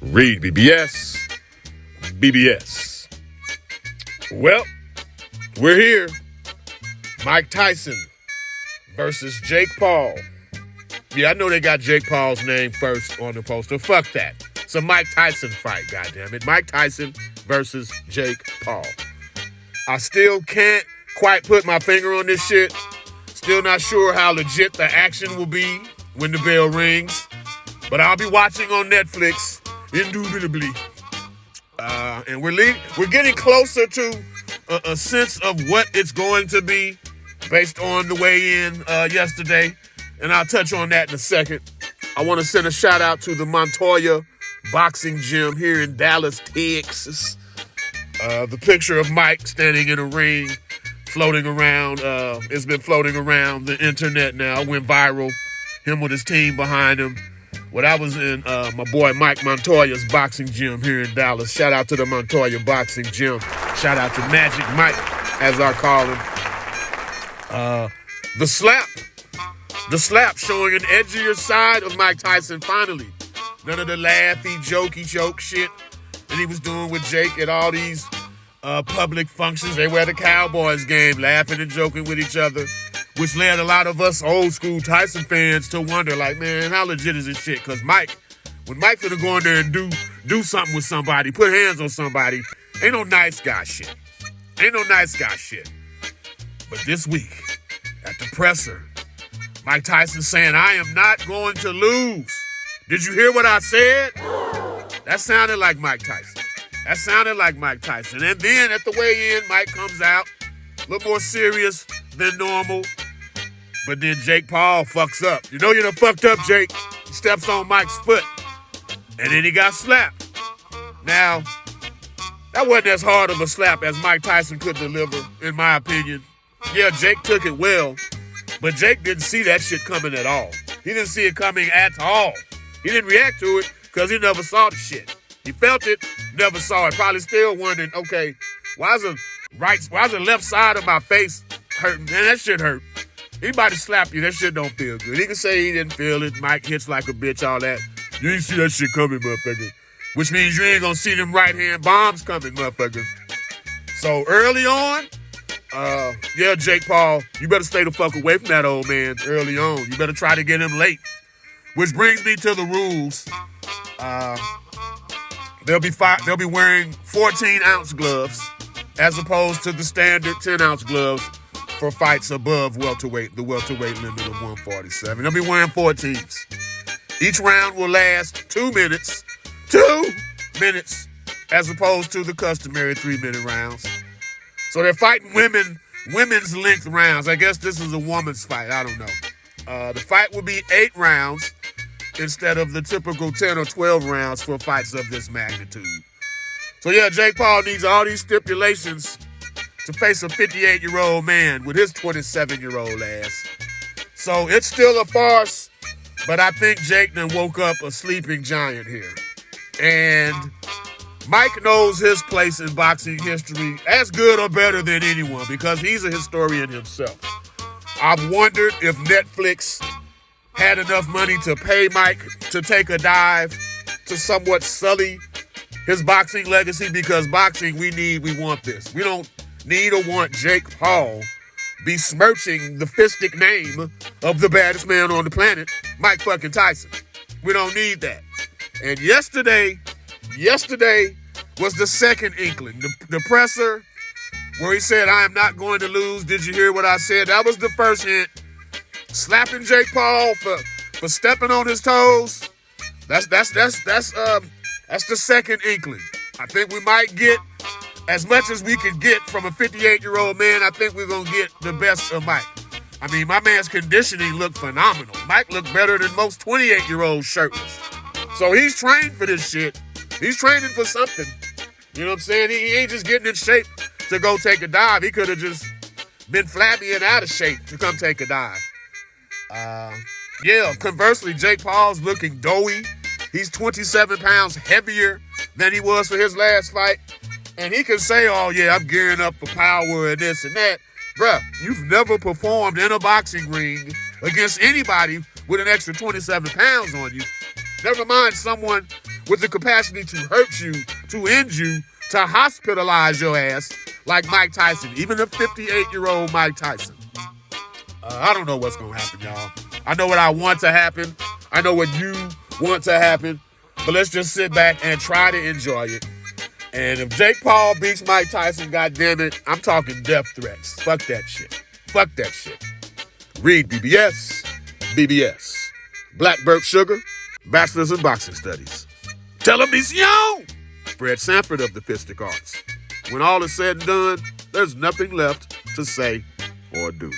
REED-BBS. BBS. Well, we're here. Mike Tyson versus Jake Paul. Yeah, I know they got Jake Paul's name first on the poster. Fuck that. It's a Mike Tyson fight, goddammit. Mike Tyson versus Jake Paul. I still can't quite put my finger on this shit. Still not sure how legit the action will be when the bell rings. But I'll be watching on Netflix, indubitably. And we're getting closer to a sense of what it's going to be based on the weigh-in yesterday. And I'll touch on that in a second. I want to send a shout out to the Montoya Boxing Gym here in Dallas, Texas. The picture of Mike standing in a ring, floating around. It's been floating around the internet now. Went viral. Him with his team behind him. Well, I was in my boy Mike Montoya's boxing gym here in Dallas. Shout out to the Montoya Boxing Gym. Shout out to Magic Mike, as I call him. The slap showing an edgier side of Mike Tyson finally. None of the laughy, jokey joke shit that he was doing with Jake at all these public functions. They were at a Cowboys game, laughing and joking with each other, which led a lot of us old school Tyson fans to wonder, like, man, how legit is this shit? Because when Mike finna go in there and do something with somebody, put hands on somebody, ain't no nice guy shit. Ain't no nice guy shit. But this week, at the presser, Mike Tyson saying, I am not going to lose. Did you hear what I said? That sounded like Mike Tyson. And then at the weigh-in, Mike comes out, a little more serious than normal. But then Jake Paul fucks up. You know you done fucked up, Jake. He steps on Mike's foot. And then he got slapped. Now, that wasn't as hard of a slap as Mike Tyson could deliver, in my opinion. Yeah, Jake took it well. But Jake didn't see that shit coming at all. He didn't see it coming at all. He didn't react to it because he never saw the shit. He felt it, never saw it. Probably still wondering, okay, why's the left side of my face hurting? Man, that shit hurt. Anybody slap you, that shit don't feel good. He can say he didn't feel it. Mike hits like a bitch, all that. You ain't see that shit coming, motherfucker. Which means you ain't gonna see them right-hand bombs coming, motherfucker. So early on, yeah, Jake Paul, you better stay the fuck away from that old man early on. You better try to get him late. Which brings me to the rules. They'll be wearing 14-ounce gloves as opposed to the standard 10-ounce gloves for fights above the welterweight limit of 147. They'll be wearing 14s. Each round will last 2 minutes. 2 minutes as opposed to the customary 3-minute rounds. So they're fighting women's length rounds. I guess this is a woman's fight. I don't know. The fight will be 8 rounds instead of the typical 10 or 12 rounds for fights of this magnitude. So yeah, Jake Paul needs all these stipulations to face a 58-year-old man with his 27-year-old ass. So it's still a farce, but I think Jake done woke up a sleeping giant here. And Mike knows his place in boxing history as good or better than anyone because he's a historian himself. I've wondered if Netflix had enough money to pay Mike to take a dive to somewhat sully his boxing legacy, because boxing, we want this. We don't need or want Jake Paul besmirching the fistic name of the baddest man on the planet, Mike fucking Tyson. We don't need that. And yesterday was the second inkling. The presser where he said, I am not going to lose. Did you hear what I said? That was the first hint. Slapping Jake Paul for stepping on his toes. That's the second inkling. I think we might get as much as we could get from a 58-year-old man. I think we're gonna get the best of Mike. I mean, my man's conditioning looked phenomenal. Mike looked better than most 28-year-olds shirtless. So he's trained for this shit. He's training for something. You know what I'm saying? He ain't just getting in shape to go take a dive. He could have just been flabby and out of shape to come take a dive. Yeah, conversely, Jake Paul's looking doughy. He's 27 pounds heavier than he was for his last fight. And he can say, oh yeah, I'm gearing up for power and this and that. Bruh, you've never performed in a boxing ring against anybody with an extra 27 pounds on you. Never mind someone with the capacity to hurt you, to end you, to hospitalize your ass like Mike Tyson, even a 58-year-old Mike Tyson. I don't know what's going to happen, y'all. I know what I want to happen. I know what you want to happen. But let's just sit back and try to enjoy it. And if Jake Paul beats Mike Tyson, goddammit, I'm talking death threats. Fuck that shit. Fuck that shit. REED-BBS, BBS. Black Burke Sugar, Bachelor's in Boxing Studies. Television! Fred Sanford of the Fistic Arts. When all is said and done, there's nothing left to say or do.